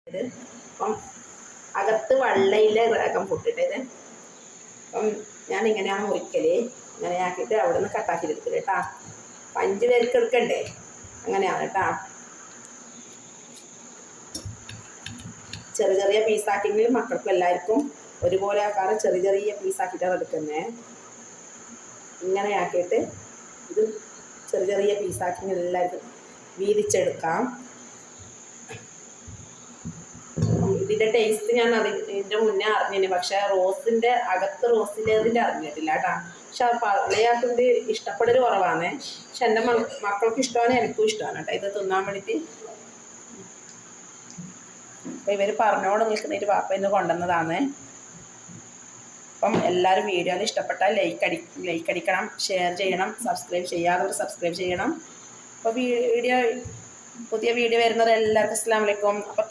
അപ്പം അകത്ത് വെള്ളയിലെ റേഖം പൊട്ടിട്ടത്. അപ്പം ഞാനിങ്ങനെയാണ് മുറിക്കല്. ഇങ്ങനെ ആക്കിയിട്ട് അവിടെ നിന്ന് കട്ടാക്കി എടുക്കല് കേട്ടാ. 5 പേർക്ക് എടുക്കണ്ടേ, അങ്ങനെയാണ് കേട്ടാ. ചെറിയ ചെറിയ പീസാക്കിയെങ്കിൽ മക്കൾക്കും എല്ലാവർക്കും ഒരുപോലെ ആക്കാറ് ചെറിയ ചെറിയ പീസാക്കിയിട്ടാണ് എടുക്കുന്നത്. ഇങ്ങനെ ആക്കിയിട്ട് ഇത് ചെറിയ ചെറിയ പീസാക്കി എല്ലാവർക്കും വീതിച്ചെടുക്കാം. ഇതിൻ്റെ ടേസ്റ്റ് ഞാൻ ഇതിൻ്റെ മുന്നേ അറിഞ്ഞിന്, പക്ഷേ റോസിൻ്റെ അകത്ത് റോസിലേതിൻ്റെ അറിഞ്ഞിട്ടില്ല കേട്ടോ. പക്ഷെ പള്ളിയാക്കുന്നത് ഇഷ്ടപ്പെടൽ കുറവാണ്. പക്ഷെ എൻ്റെ മക്കൾക്ക് ഇഷ്ടമാണ്, എനിക്കും ഇഷ്ടമാണ് കേട്ടോ ഇത് തിന്നാൻ വേണ്ടിയിട്ട്. അപ്പം ഇവർ പറഞ്ഞോണ്ട് നിൽക്കുന്നതിന് പാപ്പ ഇന്ന് കൊണ്ടുവന്നതാണ്. അപ്പം എല്ലാവരും വീഡിയോയിൽ ഇഷ്ടപ്പെട്ടാൽ ലൈക്ക് അടിക്കണം, ഷെയർ ചെയ്യണം, സബ്സ്ക്രൈബ് ചെയ്യാത്തവർ സബ്സ്ക്രൈബ് ചെയ്യണം. അപ്പോൾ പുതിയ വീഡിയോ വരുന്നത് എല്ലാവർക്കും അസ്സലാമു അലൈക്കും. അപ്പോൾ